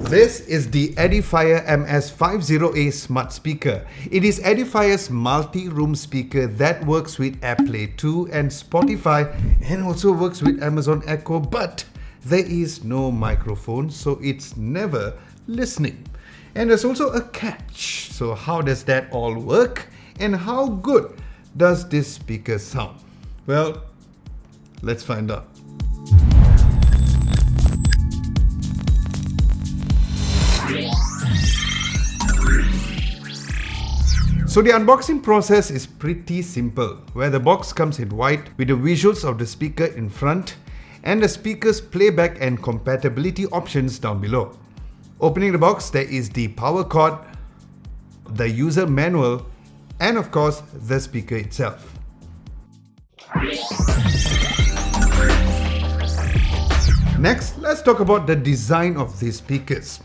This is the Edifier MS50A smart speaker. It is Edifier's multi-room speaker that works with AirPlay 2 and Spotify and also works with Amazon Echo, but there is no microphone, so it's never listening. And there's also a catch. So how does that all work? And how good does this speaker sound? Well, let's find out. So the unboxing process is pretty simple, where the box comes in white with the visuals of the speaker in front and the speaker's playback and compatibility options down below. Opening the box, there is the power cord, the user manual, and of course the speaker itself. Next, let's talk about the design of these speakers.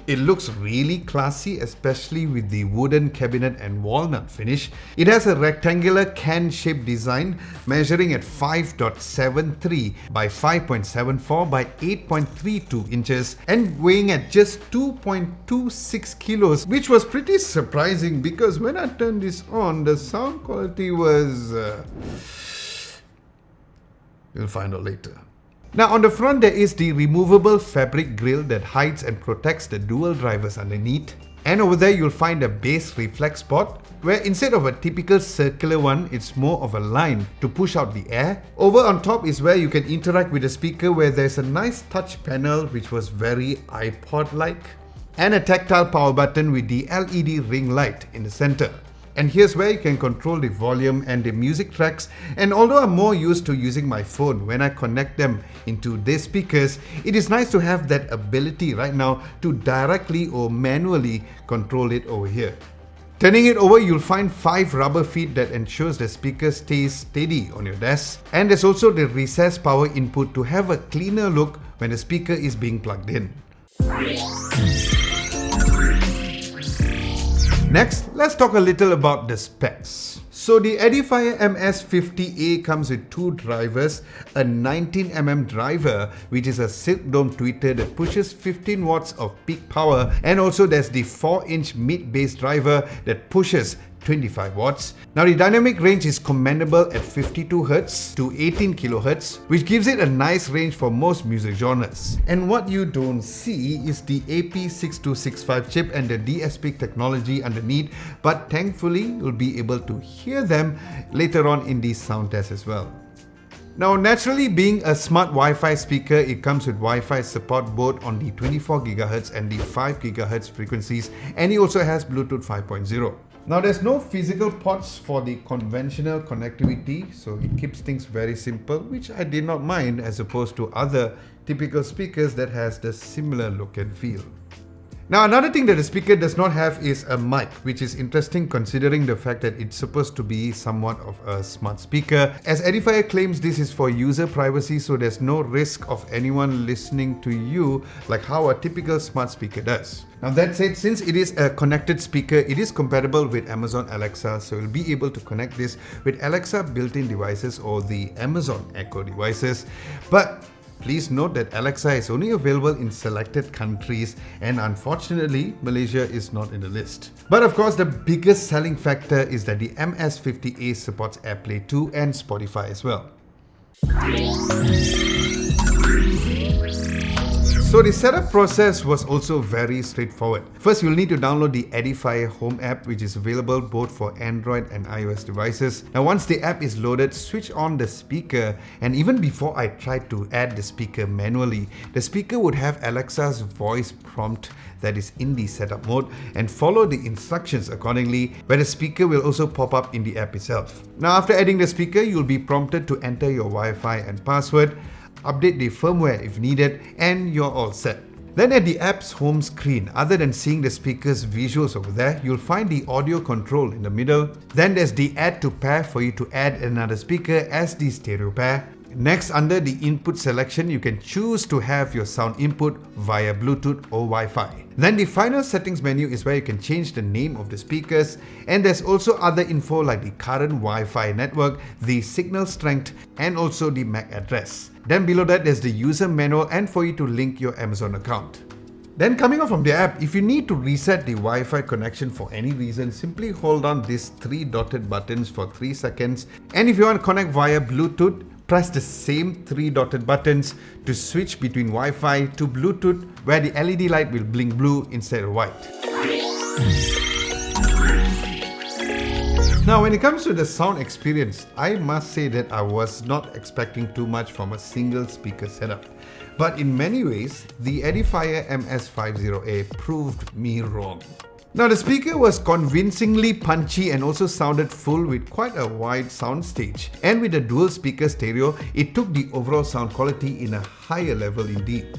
It looks really classy, especially with the wooden cabinet and walnut finish. It has a rectangular can-shaped design measuring at 5.73 by 5.74 by 8.32 inches and weighing at just 2.26 kilos, which was pretty surprising because when I turned this on, the sound quality was... You'll find out later. Now on the front there is the removable fabric grille that hides and protects the dual drivers underneath. And over there you'll find a bass reflex spot where instead of a typical circular one, it's more of a line to push out the air. Over on top is where you can interact with the speaker, where there's a nice touch panel which was very iPod-like. And a tactile power button with the LED ring light in the center. And here's where you can control the volume and the music tracks. And although I'm more used to using my phone when I connect them into these speakers, it is nice to have that ability right now to directly or manually control it over here. Turning it over, you'll find 5 rubber feet that ensures the speaker stays steady on your desk. And there's also the recessed power input to have a cleaner look when the speaker is being plugged in. Next, let's talk a little about the specs. So the Edifier MS50A comes with 2 drivers, a 19mm driver which is a silk dome tweeter that pushes 15 watts of peak power, and also there's the 4-inch mid-bass driver that pushes 25 watts. Now the dynamic range is commendable at 52 Hz to 18 kHz, which gives it a nice range for most music genres. And what you don't see is the AP6265 chip and the DSP technology underneath, but thankfully you'll be able to hear them later on in the sound test as well. Now naturally, being a smart Wi-Fi speaker, it comes with Wi-Fi support both on the 24 GHz and the 5 GHz frequencies, and it also has Bluetooth 5.0. Now there's no physical ports for the conventional connectivity, so it keeps things very simple, which I did not mind as opposed to other typical speakers that has the similar look and feel. Now another thing that the speaker does not have is a mic, which is interesting considering the fact that it's supposed to be somewhat of a smart speaker. As Edifier claims, this is for user privacy, so there's no risk of anyone listening to you like how a typical smart speaker does. Now that said, since it is a connected speaker, it is compatible with Amazon Alexa, so you'll be able to connect this with Alexa built-in devices or the Amazon Echo devices. But please note that Alexa is only available in selected countries, and unfortunately, Malaysia is not in the list. But of course, the biggest selling factor is that the MS50A supports AirPlay 2 and Spotify as well. So the setup process was also very straightforward. First, you'll need to download the Edifier Home app, which is available both for Android and iOS devices. Now once the app is loaded, switch on the speaker, and even before I tried to add the speaker manually, the speaker would have Alexa's voice prompt that is in the setup mode, and follow the instructions accordingly, where the speaker will also pop up in the app itself. Now after adding the speaker, you'll be prompted to enter your Wi-Fi and password, update the firmware if needed, and you're all set. Then at the app's home screen, other than seeing the speaker's visuals over there, you'll find the audio control in the middle. Then there's the add to pair for you to add another speaker as the stereo pair. Next, under the input selection, you can choose to have your sound input via Bluetooth or Wi-Fi. Then the final settings menu is where you can change the name of the speakers, and there's also other info like the current Wi-Fi network, the signal strength, and also the MAC address. Then below that, there's the user manual and for you to link your Amazon account. Then coming off from the app, if you need to reset the Wi-Fi connection for any reason, simply hold on these 3 dotted buttons for 3 seconds. And if you want to connect via Bluetooth, press the same 3 dotted buttons to switch between Wi-Fi to Bluetooth, where the LED light will blink blue instead of white. Now, when it comes to the sound experience, I must say that I was not expecting too much from a single speaker setup. But in many ways, the Edifier MS50A proved me wrong. Now, the speaker was convincingly punchy and also sounded full with quite a wide soundstage. And with a dual speaker stereo, it took the overall sound quality in a higher level indeed.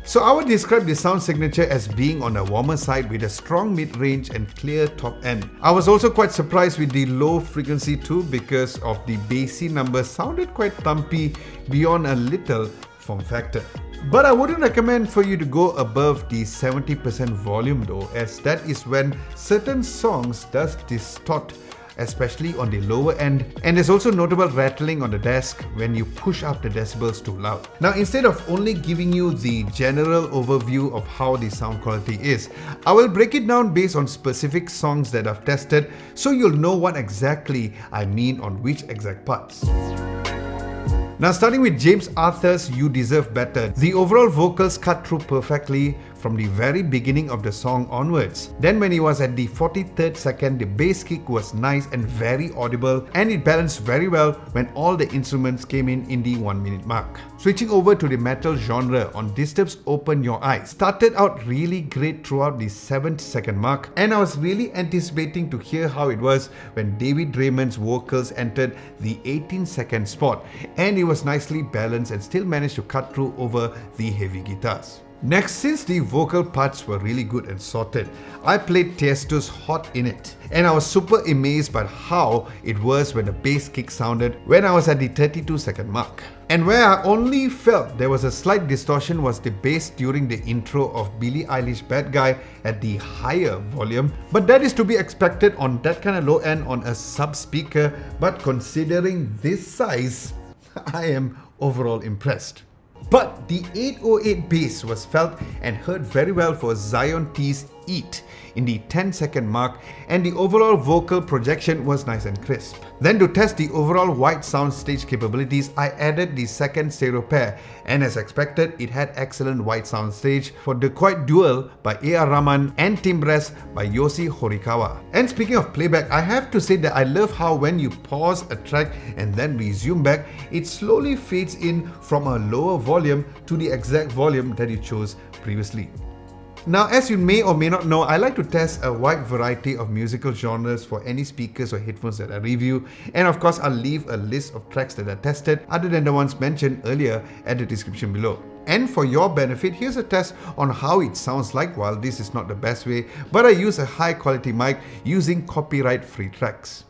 So I would describe the sound signature as being on the warmer side with a strong mid-range and clear top end. I was also quite surprised with the low frequency too, because of the bassy numbers sounded quite thumpy beyond a little form factor. But I wouldn't recommend for you to go above the 70% volume though, as that is when certain songs does distort, especially on the lower end, and there's also notable rattling on the desk when you push up the decibels too loud. Now, instead of only giving you the general overview of how the sound quality is, I will break it down based on specific songs that I've tested, so you'll know what exactly I mean on which exact parts. Now, starting with James Arthur's You Deserve Better, the overall vocals cut through perfectly from the very beginning of the song onwards. Then when he was at the 43rd second, the bass kick was nice and very audible, and it balanced very well when all the instruments came in the 1 minute mark. Switching over to the metal genre on Disturbed's Open Your Eyes, started out really great throughout the 7th second mark, and I was really anticipating to hear how it was when David Raymond's vocals entered the 18th second spot, and it was nicely balanced and still managed to cut through over the heavy guitars. Next, since the vocal parts were really good and sorted, I played Tiesto's Hot In It, and I was super amazed by how it was when the bass kick sounded when I was at the 32 second mark. And where I only felt there was a slight distortion was the bass during the intro of Billie Eilish Bad Guy at the higher volume, but that is to be expected on that kind of low end on a sub speaker. But considering this size, I am overall impressed. But the 808 bass was felt and heard very well for Zion T's Eat in the 10-second mark, and the overall vocal projection was nice and crisp. Then to test the overall wide soundstage capabilities, I added the second stereo pair, and as expected, it had excellent wide soundstage for Dacoit Duel by Rahaman and Timbres by Yosi Horikawa. And speaking of playback, I have to say that I love how when you pause a track and then resume back, it slowly fades in from a lower volume to the exact volume that you chose previously. Now, as you may or may not know, I like to test a wide variety of musical genres for any speakers or headphones that I review, and of course I'll leave a list of tracks that I tested other than the ones mentioned earlier at the description below. And for your benefit, here's a test on how it sounds like. While this is not the best way, but I use a high quality mic using copyright free tracks.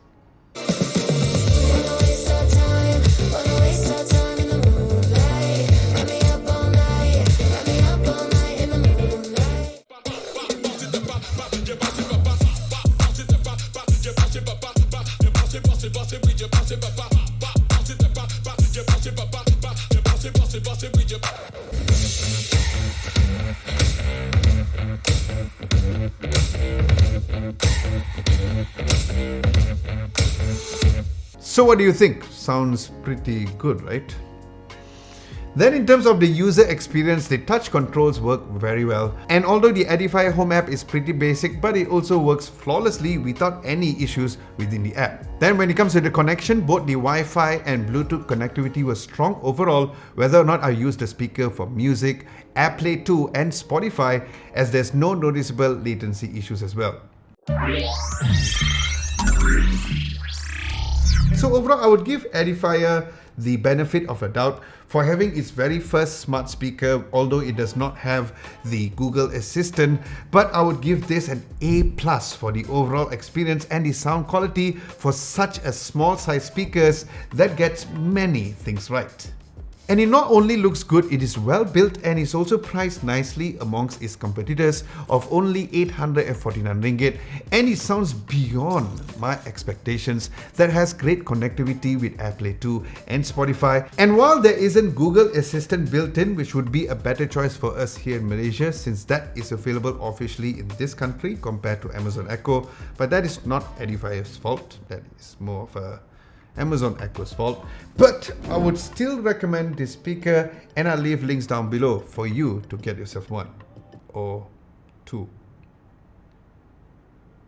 So what do you think? Sounds pretty good, right? Then in terms of the user experience, the touch controls work very well. And although the Edifier Home app is pretty basic, but it also works flawlessly without any issues within the app. Then when it comes to the connection, both the Wi-Fi and Bluetooth connectivity was strong overall, whether or not I used the speaker for music, AirPlay 2 and Spotify, as there's no noticeable latency issues as well. So overall, I would give Edifier the benefit of a doubt for having its very first smart speaker, although it does not have the Google Assistant, but I would give this an A+ for the overall experience and the sound quality for such a small size speakers that gets many things right. And it not only looks good, it is well built and is also priced nicely amongst its competitors of only 849 ringgit, and it sounds beyond my expectations. That has great connectivity with AirPlay 2 and Spotify. And while there isn't Google Assistant built in, which would be a better choice for us here in Malaysia since that is available officially in this country compared to Amazon Echo, but that is not Edifier's fault. That is more of a Amazon Echo's fault. But I would still recommend this speaker, and I'll leave links down below for you to get yourself one or two.